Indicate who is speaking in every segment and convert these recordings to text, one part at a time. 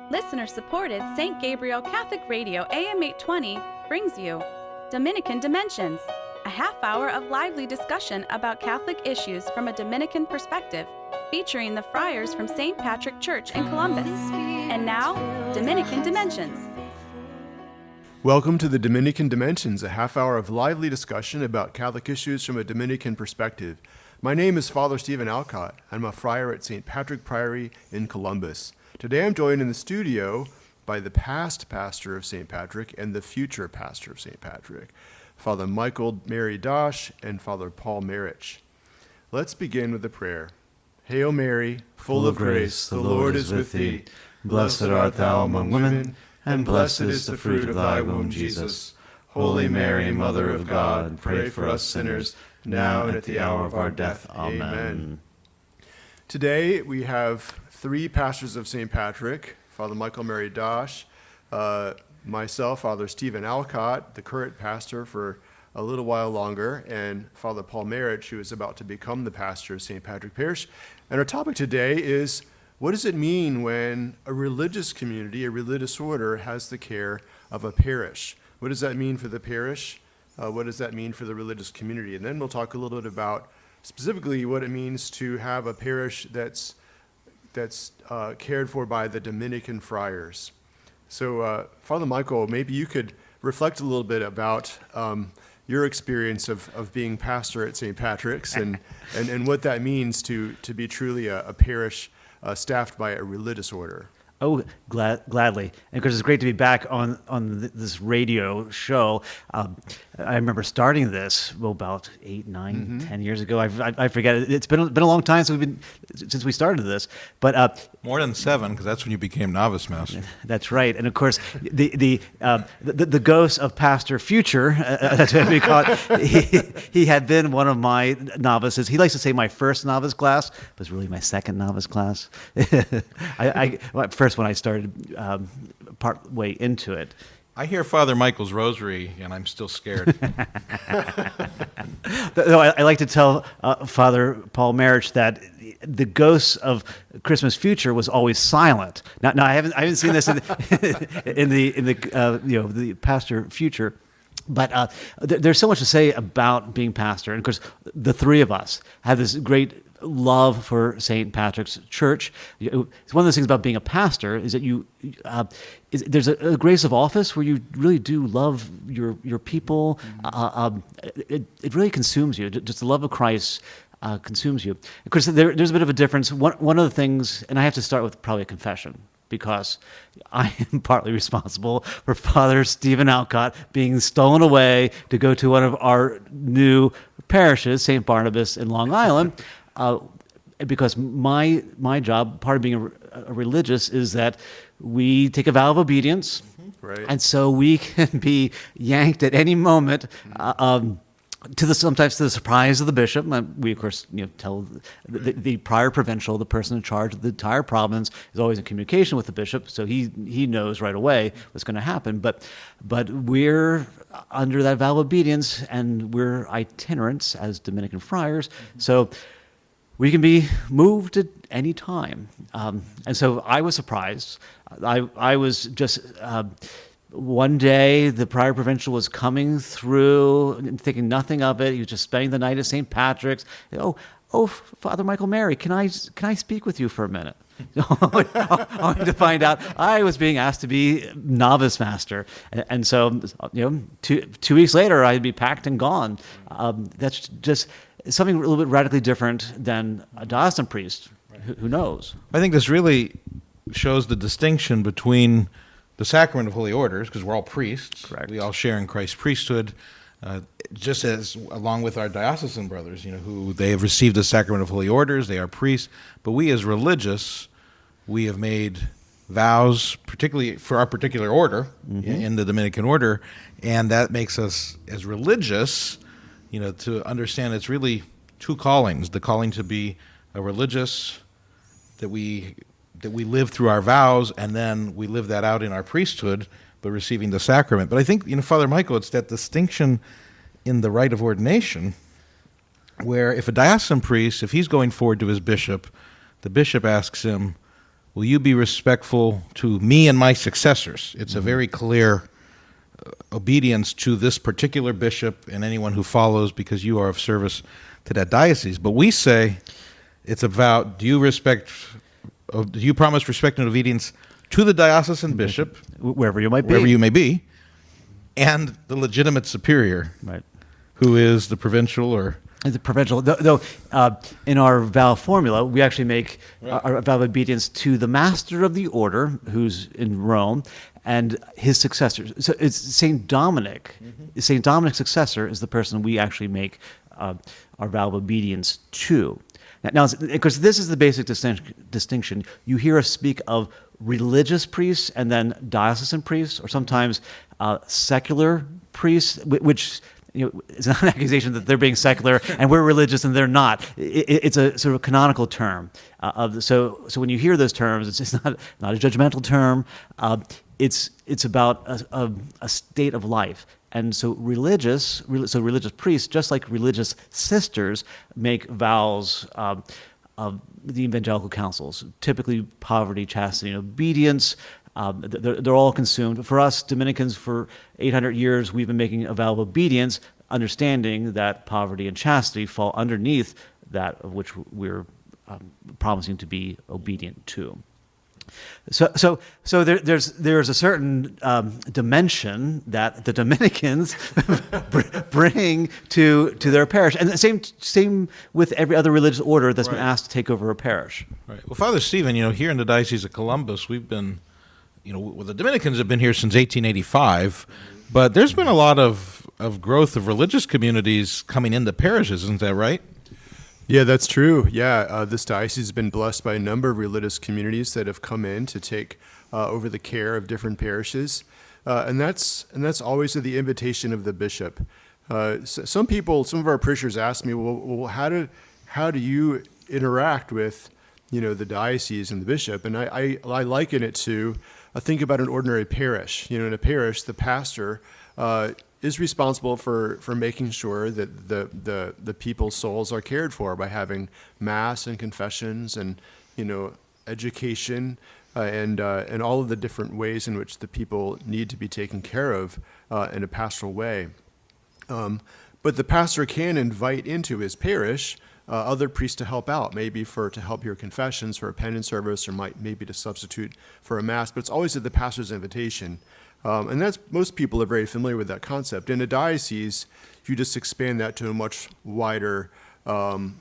Speaker 1: Listener-supported St. Gabriel Catholic Radio AM 820 brings you Dominican Dimensions, a half hour of lively discussion about Catholic issues from a Dominican perspective, featuring the friars from St. Patrick Church in Columbus. And now, Dominican Dimensions.
Speaker 2: Welcome to the Dominican Dimensions, a half hour of lively discussion about Catholic issues from a Dominican perspective. My name is Father Stephen Alcott. I'm a friar at St. Patrick Priory in Columbus. Today I'm joined in the studio by the past pastor of St. Patrick and the future pastor of St. Patrick, Father Michael Mary Dosh and Father Paul Marich. Let's begin with a prayer. Hail Mary, full of grace, the Lord is with thee. Blessed art thou among women, and blessed is the fruit of thy womb, Jesus. Holy Mary, Mother of God, pray for us sinners, now and at the hour of our death. Amen. Today we have three pastors of St. Patrick, Father Michael Mary Dosh, myself, Father Stephen Alcott, the current pastor for a little while longer, and Father Paul Marich, who is about to become the pastor of St. Patrick Parish. And our topic today is, what does it mean when a religious community, a religious order, has the care of a parish? What does that mean for the parish? What does that mean for the religious community? And then we'll talk a little bit about specifically what it means to have a parish that's cared for by the Dominican friars. So, Father Michael, maybe you could reflect a little bit about your experience of being pastor at St. Patrick's and what that means to be truly a parish staffed by a religious order.
Speaker 3: Oh, gladly. And of course, it's great to be back on this radio show. I remember starting this about 8, 9, 10 years ago. I forget. It's been a long time since we started this. But
Speaker 4: more than 7, because that's when you became novice master.
Speaker 3: That's right. And of course, the ghost of Pastor Future, that's what we call it. He had been one of my novices. He likes to say my first novice class, but it's really my second novice class. First when I started part way into it.
Speaker 4: I hear Father Michael's rosary, and I'm still scared.
Speaker 3: I like to tell Father Paul Marich that the ghost of Christmas Future was always silent. Now I haven't seen this in the Pastor Future. But there's so much to say about being pastor. And of course, the three of us have this great love for St. Patrick's Church. It's one of those things about being a pastor is that there's a grace of office where you really do love your people. It really consumes you. Just the love of Christ consumes you. Of course, there's a bit of a difference. One of the things, and I have to start with probably a confession, because I am partly responsible for Father Stephen Alcott being stolen away to go to one of our new parishes, St. Barnabas in Long Island, because my job, part of being a religious, is that we take a vow of obedience,
Speaker 2: right.
Speaker 3: And so we can be yanked at any moment. Sometimes to the surprise of the bishop. We, of course, tell the prior provincial, the person in charge of the entire province, is always in communication with the bishop, so he knows right away what's going to happen. But we're under that vow of obedience, and we're itinerants as Dominican friars, so we can be moved at any time. And so I was surprised. I was just... One day, the prior provincial was coming through and thinking nothing of it. He was just spending the night at St. Patrick's. Oh, Father Michael Mary, can I speak with you for a minute? Only to find out I was being asked to be novice master, and so 2 weeks later, I'd be packed and gone. That's just something a little bit radically different than a diocesan priest. Who knows?
Speaker 4: I think this really shows the distinction between the sacrament of holy orders, because we're all priests.
Speaker 3: Correct.
Speaker 4: We all share in Christ's priesthood, just as along with our diocesan brothers, who they have received the sacrament of holy orders, they are priests. But we as religious, we have made vows, particularly for our particular order, in the Dominican order, and that makes us as religious, to understand it's really two callings: the calling to be a religious, that we live through our vows, and then we live that out in our priesthood by receiving the sacrament. But I think, Father Michael, it's that distinction in the rite of ordination where if a diocesan priest, if he's going forward to his bishop, the bishop asks him, will you be respectful to me and my successors? It's a very clear obedience to this particular bishop and anyone who follows, because you are of service to that diocese. But we say it's about, do you promise respect and obedience to the diocesan bishop,
Speaker 3: Wherever you might be.
Speaker 4: wherever you may be, and the legitimate superior,
Speaker 3: Right.
Speaker 4: who is the provincial or...
Speaker 3: The provincial, though in our vow formula, we actually make our vow of obedience to the master of the order, who's in Rome, and his successors. So it's Saint Dominic. Saint Dominic's successor is the person we actually make our vow of obedience to. Now, because this is the basic distinction. You hear us speak of religious priests and then diocesan priests, or sometimes secular priests, which it's not an accusation that they're being secular and we're religious and they're not. It's a sort of canonical term. So when you hear those terms, it's not a judgmental term. It's about a state of life. And so religious priests, just like religious sisters, make vows of the evangelical councils, typically poverty, chastity, and obedience. They're all consumed. For us Dominicans, for 800 years, we've been making a vow of obedience, understanding that poverty and chastity fall underneath that of which we're promising to be obedient to. So there's a certain dimension that the Dominicans bring to their parish, and the same with every other religious order that's been asked to take over a parish.
Speaker 4: Right. Well, Father Stephen, here in the Diocese of Columbus, we've been, the Dominicans have been here since 1885, but there's been a lot of growth of religious communities coming into parishes, isn't that right?
Speaker 2: Yeah, that's true. Yeah, this diocese has been blessed by a number of religious communities that have come in to take over the care of different parishes, and that's always at the invitation of the bishop. Some of our parishioners ask me, well, how do you interact with the diocese and the bishop? And I liken it to think about an ordinary parish. In a parish, the pastor is responsible for making sure that the people's souls are cared for by having mass and confessions and education and all of the different ways in which the people need to be taken care of in a pastoral way. But the pastor can invite into his parish other priests to help out, maybe to help hear confessions, for a penance service, or maybe to substitute for a mass. But it's always at the pastor's invitation. And most people are very familiar with that concept. In a diocese, you just expand that to a much wider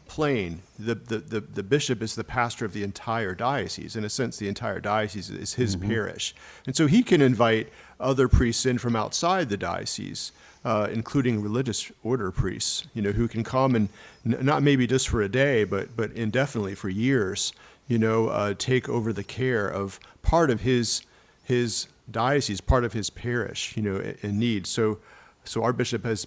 Speaker 2: plane. The bishop is the pastor of the entire diocese. In a sense, the entire diocese is his parish. And so he can invite other priests in from outside the diocese, including religious order priests, who can come and not maybe just for a day, but indefinitely for years, take over the care of part of his diocese, part of his parish, in need. So our bishop has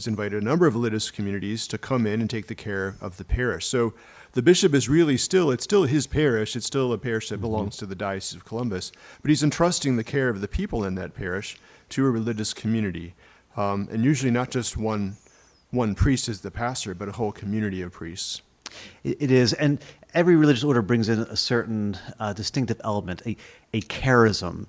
Speaker 2: invited a number of religious communities to come in and take the care of the parish. So the bishop is really it's still his parish. It's still a parish that belongs to the Diocese of Columbus, but he's entrusting the care of the people in that parish to a religious community. And usually not just one priest is the pastor, but a whole community of priests.
Speaker 3: It is, and every religious order brings in a certain distinctive element, a charism.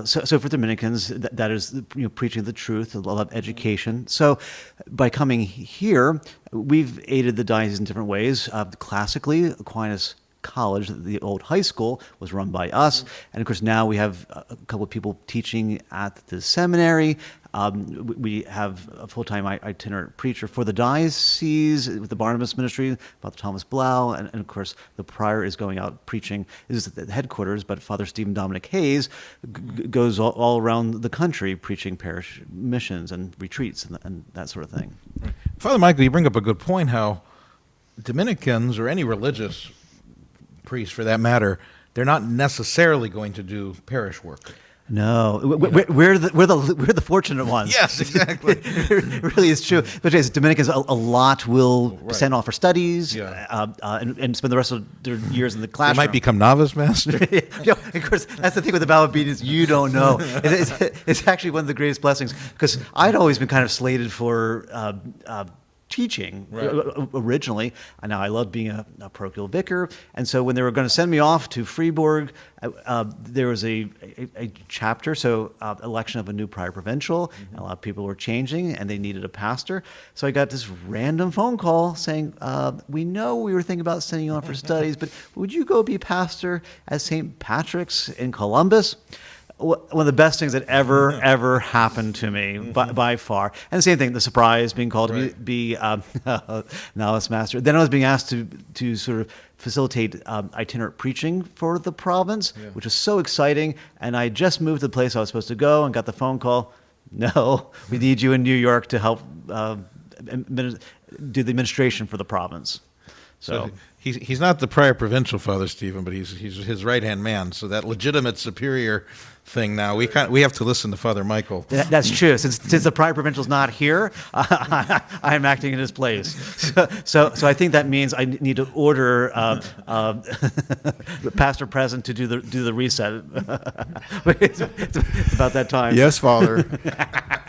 Speaker 3: So for Dominicans, that is preaching the truth, a lot of education. So by coming here, we've aided the diocese in different ways. Classically, Aquinas College, the old high school, was run by us, and of course now we have a couple of people teaching at the seminary. We have a full-time itinerant preacher for the diocese with the Barnabas Ministry, Father Thomas Blau, and of course the prior is going out preaching. This is at the headquarters, but Father Stephen Dominic Hayes goes all around the country preaching parish missions and retreats and that sort of thing.
Speaker 4: Right. Father Michael, you bring up a good point, how Dominicans, or any religious priest for that matter, they're not necessarily going to do parish work.
Speaker 3: No, we're the fortunate ones.
Speaker 4: Yes, exactly.
Speaker 3: It really is true. But as Dominicans, a lot will send off for studies, and spend the rest of their years in the classroom.
Speaker 4: They might become novice master.
Speaker 3: Of course, that's the thing with the vow of obedience. You don't know. It's actually one of the greatest blessings, because I'd always been kind of slated for teaching
Speaker 4: Right.
Speaker 3: originally. And now I love being a parochial vicar. And so when they were going to send me off to Fribourg, there was a chapter, election of a new prior provincial. And a lot of people were changing and they needed a pastor. So I got this random phone call saying, we know we were thinking about sending you on for studies, but would you go be pastor at St. Patrick's in Columbus? One of the best things that ever happened to me by far. And the same thing, the surprise, being called to be novice master. Then I was being asked to sort of facilitate itinerant preaching for the province, which was so exciting. And I just moved to the place I was supposed to go and got the phone call, no, we need you in New York to help do the administration for the province.
Speaker 4: So he's not the prior provincial, Father Stephen, but he's his right-hand man. So that legitimate superior thing now, we have to listen to Father Michael.
Speaker 3: That's true. Since the prior provincial's not here, I'm acting in his place. So I think that means I need to order pastor present to do the reset. It's about that time.
Speaker 2: Yes, Father.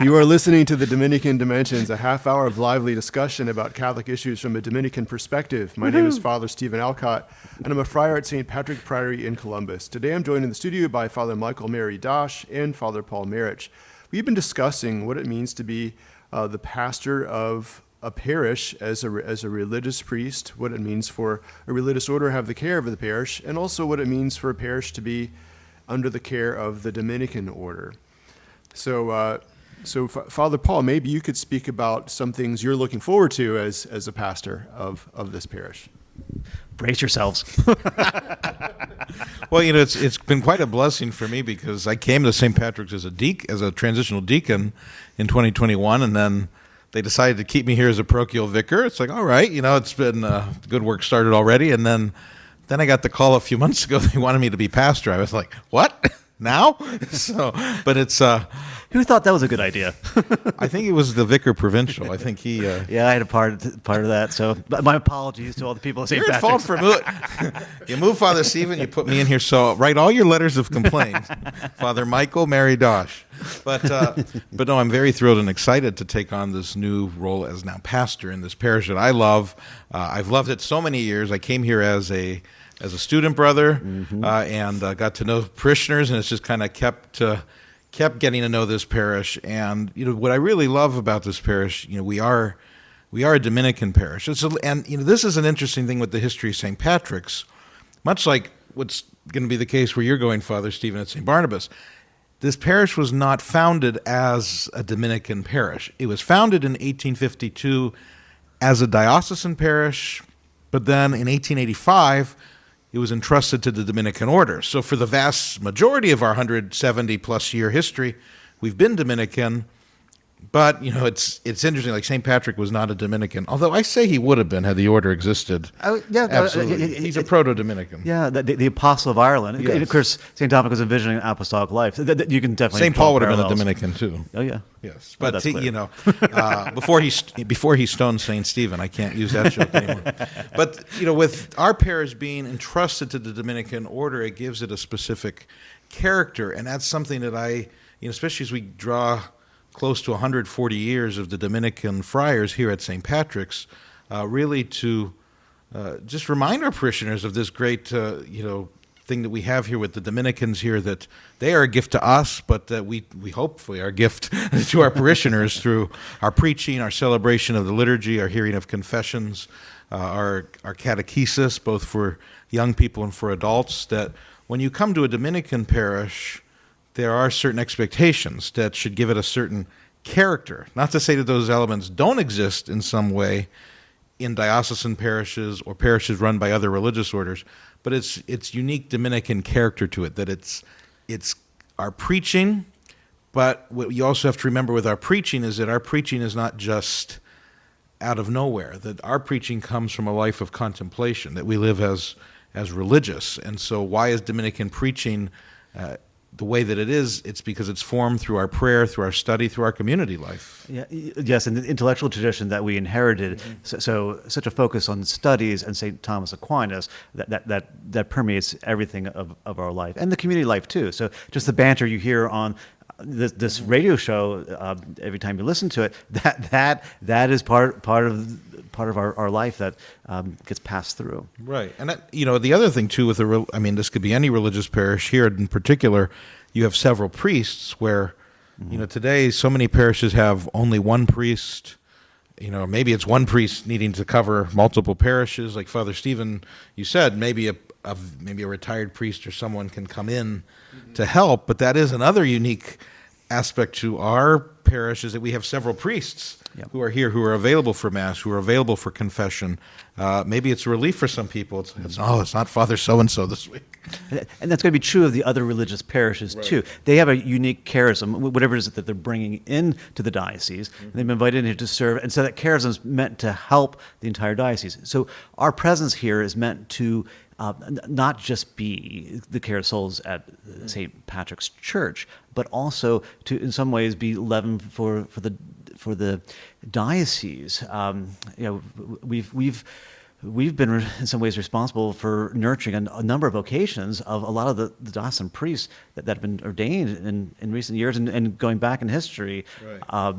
Speaker 2: You are listening to the Dominican Dimensions, a half hour of lively discussion about Catholic issues from a Dominican perspective. My name is Father Stephen Alcott, and I'm a friar at St. Patrick Priory in Columbus. Today I'm joined in the studio by Father Michael Mary Dosh and Father Paul Marich. We've been discussing what it means to be the pastor of a parish as a religious priest, what it means for a religious order to have the care of the parish, and also what it means for a parish to be under the care of the Dominican order. So, Father Paul, maybe you could speak about some things you're looking forward to as a pastor of this parish.
Speaker 3: Brace yourselves.
Speaker 4: Well, it's been quite a blessing for me because I came to St. Patrick's as a transitional deacon in 2021, and then they decided to keep me here as a parochial vicar. It's like, all right, it's been good work started already, and then I got the call a few months ago. They wanted me to be pastor. I was like, what? Now? But it's
Speaker 3: Who thought that was a good idea?
Speaker 4: I think it was the vicar provincial. I think he.
Speaker 3: Yeah, I had a part of that. So my apologies to all the people at St.
Speaker 4: You're at
Speaker 3: Patrick's.
Speaker 4: fault for you move Father Stephen. You put me in here. So write all your letters of complaint, Father Michael Mary Dosh. But no, I'm very thrilled and excited to take on this new role as now pastor in this parish that I love. I've loved it so many years. I came here as a student brother and got to know parishioners, and it's just kind of kept getting to know this parish. And what I really love about this parish, we are a Dominican parish. And this is an interesting thing with the history of St. Patrick's, much like what's going to be the case where you're going, Father Stephen, at St. Barnabas. This parish was not founded as a Dominican parish. It was founded in 1852 as a diocesan parish, but then in 1885, it was entrusted to the Dominican order. So for the vast majority of our 170-plus year history, we've been Dominican. But, it's interesting, like St. Patrick was not a Dominican, although I say he would have been had the order existed.
Speaker 3: Yeah,
Speaker 4: absolutely. He's a proto-Dominican.
Speaker 3: Yeah, the Apostle of Ireland.
Speaker 4: Yes.
Speaker 3: Of course, St. Dominic was envisioning an apostolic life. You can definitely
Speaker 4: St. Paul would have been a
Speaker 3: parallels.
Speaker 4: Dominican, too.
Speaker 3: Oh, yeah.
Speaker 4: Yes,
Speaker 3: Oh,
Speaker 4: but
Speaker 3: that's clear.
Speaker 4: before he stoned St. Stephen, I can't use that joke anymore. But with our parish being entrusted to the Dominican order, it gives it a specific character, and that's something that I, especially as we draw close to 140 years of the Dominican friars here at St. Patrick's, really to just remind our parishioners of this great, thing that we have here with the Dominicans here, that they are a gift to us, but that we hopefully are a gift to our parishioners through our preaching, our celebration of the liturgy, our hearing of confessions, our catechesis, both for young people and for adults, that when you come to a Dominican parish, there are certain expectations that should give it a certain character. Not to say that those elements don't exist in some way in diocesan parishes or parishes run by other religious orders, but it's unique Dominican character to it, that it's our preaching, but what you also have to remember with our preaching is that our preaching is not just out of nowhere, that our preaching comes from a life of contemplation, that we live as religious. And so why is Dominican preaching the way that it is? It's because it's formed through our prayer, through our study, through our community life.
Speaker 3: Yeah, yes, and the intellectual tradition that we inherited, so such a focus on studies and St. Thomas Aquinas, that permeates everything of our life, and the community life too. So just the banter you hear on this radio show, every time you listen to it, that is part of our life that gets passed through.
Speaker 4: Right. And that, the other thing too with this could be any religious parish. Here in particular, you have several priests where, today so many parishes have only one priest. Maybe it's one priest needing to cover multiple parishes. Like Father Stephen, you said, maybe a retired priest or someone can come in to help, but that is another unique aspect to our parish, is that we have several priests who are here, who are available for Mass, who are available for confession. Maybe it's a relief for some people. It's not Father so-and-so this week.
Speaker 3: And that's going to be true of the other religious parishes, too. They have a unique charism, whatever it is that they're bringing into the diocese. And they've been invited in here to serve. And so that charism is meant to help the entire diocese. So our presence here is meant to not just be the care of souls at St. Patrick's Church, but also to, in some ways, be leaven for the diocese. We've been in some ways responsible for nurturing a number of vocations of a lot of the diocesan priests that have been ordained in recent years and going back in history.
Speaker 4: Right.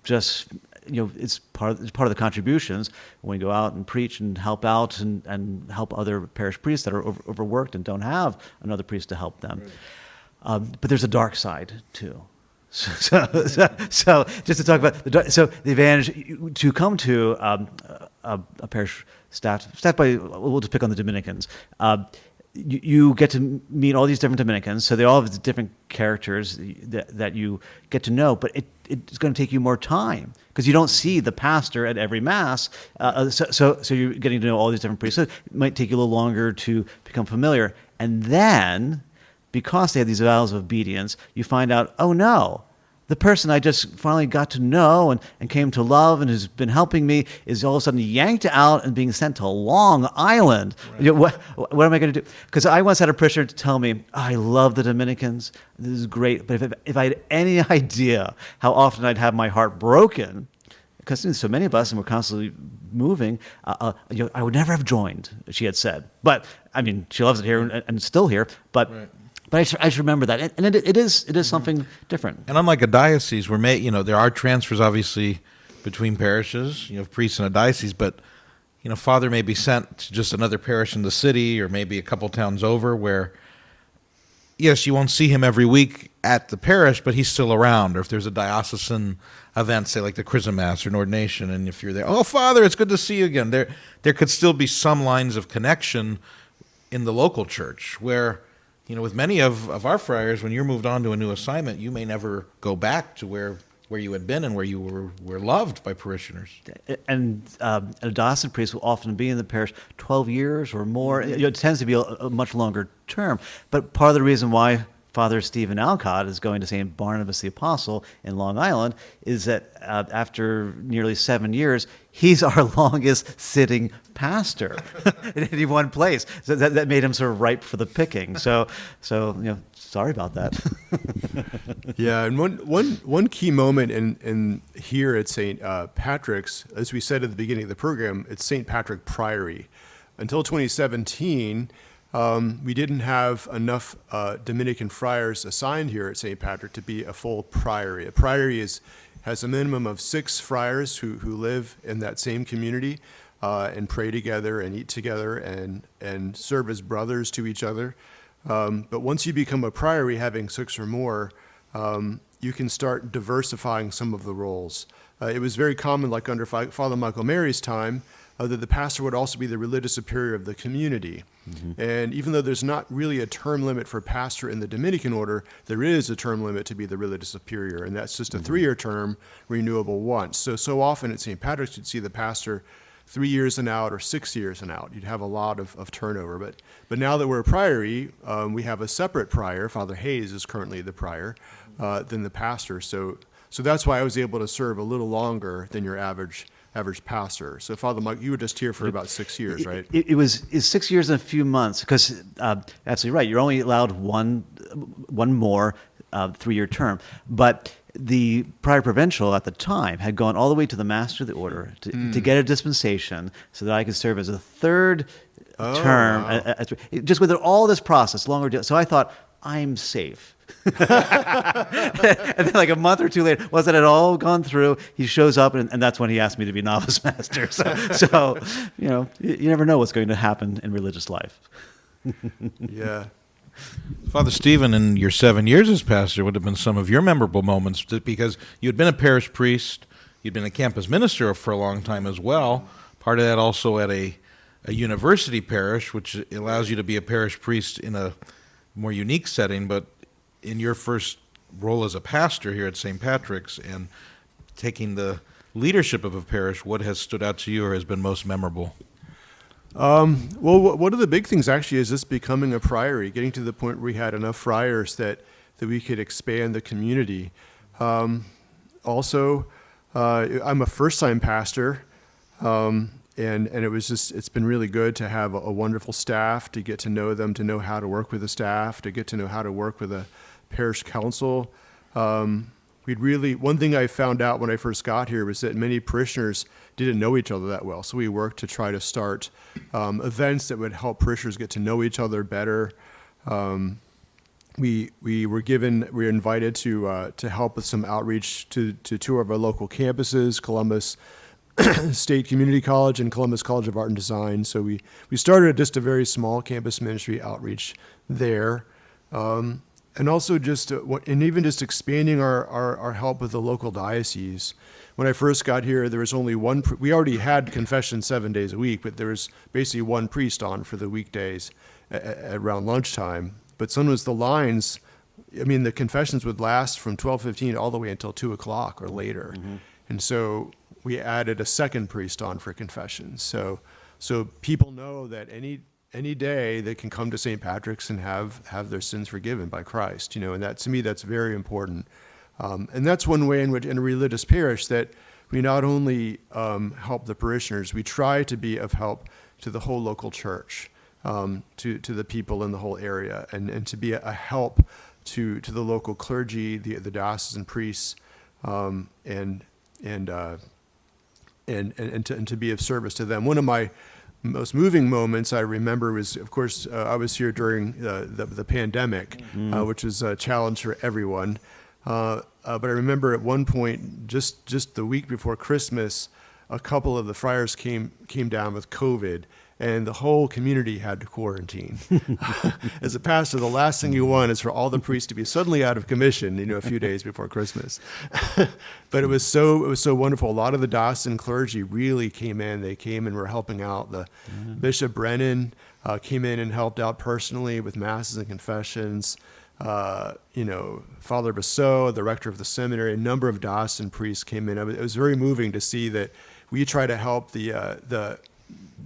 Speaker 3: It's part of the contributions when we go out and preach and help out and help other parish priests that are overworked and don't have another priest to help them. Right. But there's a dark side too. So just to talk about the advantage to come to a parish staffed by, we'll just pick on the Dominicans. You get to meet all these different Dominicans, so they all have different characters that you get to know, but it's going to take you more time because you don't see the pastor at every Mass. So you're getting to know all these different priests. So it might take you a little longer to become familiar. And then, because they have these vows of obedience, you find out, oh no, the person I just finally got to know and came to love and has been helping me is all of a sudden yanked out and being sent to Long Island. Right. What am I going to do? Because I once had a parishioner to tell me, I love the Dominicans, this is great, but if I had any idea how often I'd have my heart broken, because so many of us and we're constantly moving, I would never have joined, she had said. But, I mean, she loves it here and still here, but... Right. But I should remember that, and it is something different.
Speaker 4: And unlike a diocese, there are transfers obviously between parishes, priests in a diocese, but Father may be sent to just another parish in the city, or maybe a couple towns over, where yes, you won't see him every week at the parish, but he's still around. Or if there's a diocesan event, say like the Chrism Mass or an ordination, and if you're there, oh Father, it's good to see you again. There could still be some lines of connection in the local church where. With many of our friars, when you're moved on to a new assignment, you may never go back to where you had been and where you were loved by parishioners.
Speaker 3: And a diocesan priest will often be in the parish 12 years or more. It tends to be a much longer term. But part of the reason why Father Stephen Alcott is going to St. Barnabas the Apostle in Long Island is that after nearly 7 years, he's our longest sitting pastor in any one place. So that made him sort of ripe for the picking. So sorry about that.
Speaker 2: Yeah, and one key moment in here at St. Patrick's, as we said at the beginning of the program, it's St. Patrick Priory. Until 2017. We didn't have enough Dominican friars assigned here at St. Patrick to be a full priory. A priory has a minimum of 6 friars who live in that same community and pray together and eat together and serve as brothers to each other. But once you become a priory having 6 or more, you can start diversifying some of the roles. It was very common, like under Father Michael Mary's time, that the pastor would also be the religious superior of the community. Mm-hmm. And even though there's not really a term limit for pastor in the Dominican order, there is a term limit to be the religious superior, and that's just a 3-year term, renewable once. So often at St. Patrick's, you'd see the pastor 3 years and out or 6 years and out. You'd have a lot of turnover. But now that we're a priory, we have a separate prior. Father Hayes is currently the prior than the pastor. So that's why I was able to serve a little longer than your average pastor. So Father Mike, you were just here for about 6 years, right?
Speaker 3: It's 6 years and a few months, because absolutely right. You're only allowed one more 3-year term. But the prior provincial at the time had gone all the way to the master of the order to get a dispensation so that I could serve as a third term. Wow. Just with all this process, longer. So I thought, I'm safe. And then like a month or two later, once it had all gone through, he shows up, and that's when he asked me to be novice master. So you never know what's going to happen in religious life.
Speaker 2: Yeah.
Speaker 4: Father Stephen, in your 7 years as pastor, would have been some of your memorable moments, because you had been a parish priest, you'd been a campus minister for a long time as well. Part of that also at a university parish, which allows you to be a parish priest in a more unique setting. But in your first role as a pastor here at St. Patrick's and taking the leadership of a parish, what has stood out to you or has been most memorable?
Speaker 2: Well, one of the big things actually is just becoming a priory, getting to the point where we had enough friars that we could expand the community. Also, I'm a first-time pastor, and it's been really good to have a wonderful staff, to get to know them, to know how to work with the staff, to get to know how to work with a parish council. One thing I found out when I first got here was that many parishioners didn't know each other that well. So we worked to try to start events that would help parishioners get to know each other better. We were invited to help with some outreach to two of our local campuses, Columbus State Community College and Columbus College of Art and Design. So we started just a very small campus ministry outreach there. And also even just expanding our help with the local diocese. When I first got here, there was only one. We already had confession 7 days a week, but there was basically one priest on for the weekdays around lunchtime. But sometimes the lines, the confessions would last from 12:15 all the way until 2 o'clock or later. Mm-hmm. And so we added a second priest on for confessions. So people know that any day they can come to St. Patrick's and have their sins forgiven by Christ, and that, to me, that's very important. And that's one way in which, in a religious parish, that we not only help the parishioners, we try to be of help to the whole local church, to the people in the whole area, and to be a help to the local clergy, the diocesan priests, and to be of service to them. One of my most moving moments I remember was, of course, I was here during the pandemic, which was a challenge for everyone. But I remember at one point, just the week before Christmas, a couple of the friars came down with COVID, and the whole community had to quarantine. As a pastor, the last thing you want is for all the priests to be suddenly out of commission, a few days before Christmas. But it was so wonderful. A lot of the diocesan clergy really came in. They came and were helping out. Bishop Brennan came in and helped out personally with masses and confessions. Father Basso, the rector of the seminary, a number of diocesan priests came in. It was very moving to see that we try to help the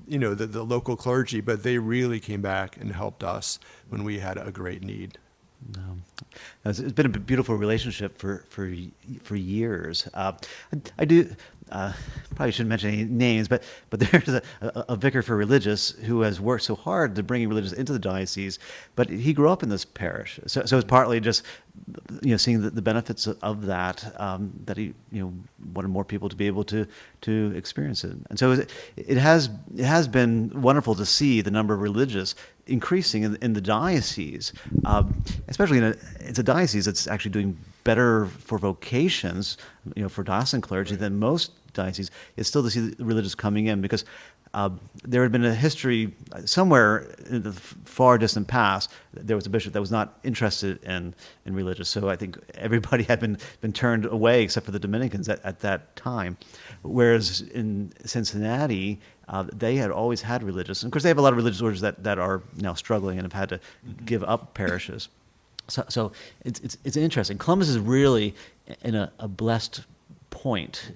Speaker 2: local clergy, but they really came back and helped us when we had a great need.
Speaker 3: It's been a beautiful relationship for years. I do probably shouldn't mention any names, but there's a vicar for religious who has worked so hard to bring religious into the diocese, but he grew up in this parish, so it's partly just seeing the benefits of that, that he wanted more people to be able to experience it, and so it has been wonderful to see the number of religious increasing in the diocese, especially it's a diocese that's actually doing better for vocations, for diocesan clergy than most dioceses. It's still to see the religious coming in, because there had been a history somewhere in the far distant past. There was a bishop that was not interested in religious, so I think everybody had been turned away except for the Dominicans at that time. Whereas in Cincinnati, they had always had religious, and of course they have a lot of religious orders that are now struggling and have had to give up parishes. So it's interesting. Columbus is really in a blessed point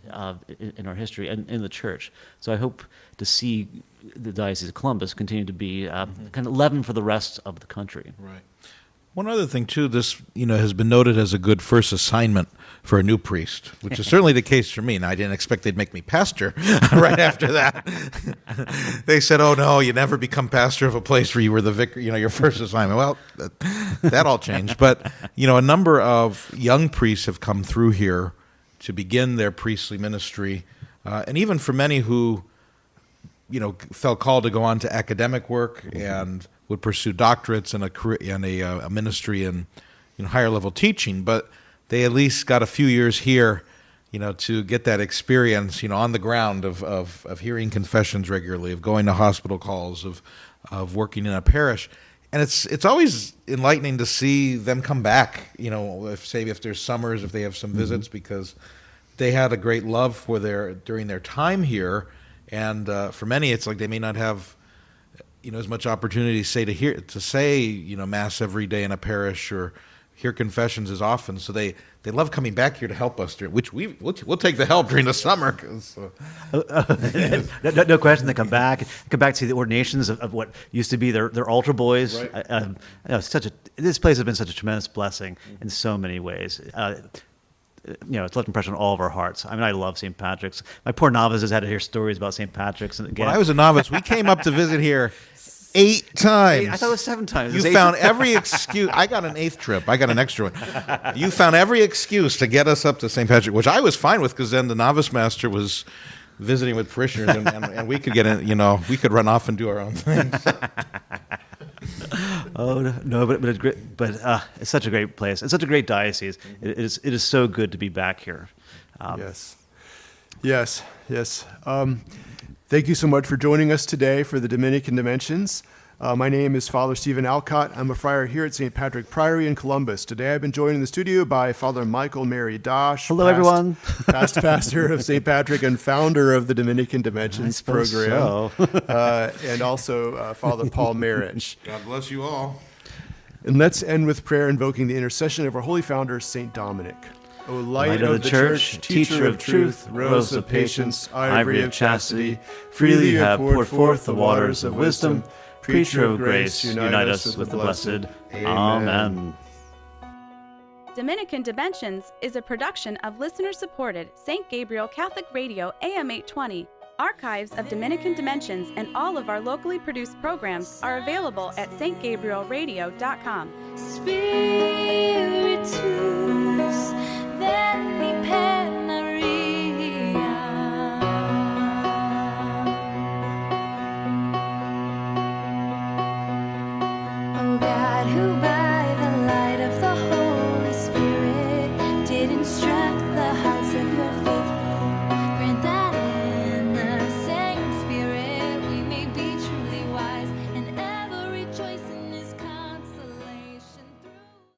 Speaker 3: in our history and in the church. So I hope to see the Diocese of Columbus continue to be kind of leaven for the rest of the country.
Speaker 4: Right. One other thing too, this has been noted as a good first assignment for a new priest, which is certainly the case for me. And I didn't expect they'd make me pastor right after that. They said, "Oh no, you never become pastor of a place where you were the vicar. Your first assignment." Well, that all changed. But a number of young priests have come through here to begin their priestly ministry, and even for many who felt called to go on to academic work and would pursue doctorates and a career and a ministry in higher level teaching, but they at least got a few years here, to get that experience, on the ground of hearing confessions regularly, of going to hospital calls, of working in a parish. And it's always enlightening to see them come back, if there's summers, if they have some visits, because they had a great love for during their time here. And for many, it's like they may not have, as much opportunity to say Mass every day in a parish or hear confessions as often. So they love coming back here to help us, which we'll take the help during the summer.
Speaker 3: No question, they come back to the ordinations of what used to be their altar boys.
Speaker 2: Right.
Speaker 3: This place has been such a tremendous blessing in so many ways. It's left an impression on all of our hearts. I mean, I love St. Patrick's. My poor novices had to hear stories about St. Patrick's. And again,
Speaker 4: when I was a novice, we came up to visit here 8 times.
Speaker 3: I thought it was 7 times.
Speaker 4: You found every excuse. I got an 8th trip. I got an extra one. You found every excuse to get us up to St. Patrick, which I was fine with, because then the novice master was visiting with parishioners, and we could get in. We could run off and do our own things.
Speaker 3: Oh no, but it's great. But it's such a great place. It's such a great diocese. It is so good to be back here.
Speaker 2: Yes. Thank you so much for joining us today for the Dominican Dimensions. My name is Father Stephen Alcott. I'm a friar here at St. Patrick Priory in Columbus. Today I've been joined in the studio by Father Michael Mary Dosh.
Speaker 3: Hello, everyone.
Speaker 2: Past pastor of St. Patrick and founder of the Dominican Dimensions program. And also Father Paul Marich.
Speaker 4: God bless you all.
Speaker 2: And let's end with prayer invoking the intercession of our holy founder, St. Dominic. O light of the church, teacher of truth, rose of patience, ivory of chastity, freely you have poured forth the waters of wisdom. Preacher of grace, unite us with the blessed. Amen.
Speaker 1: Dominican Dimensions is a production of listener-supported St. Gabriel Catholic Radio AM 820. Archives of Dominican Dimensions and all of our locally produced programs are available at stgabrielradio.com.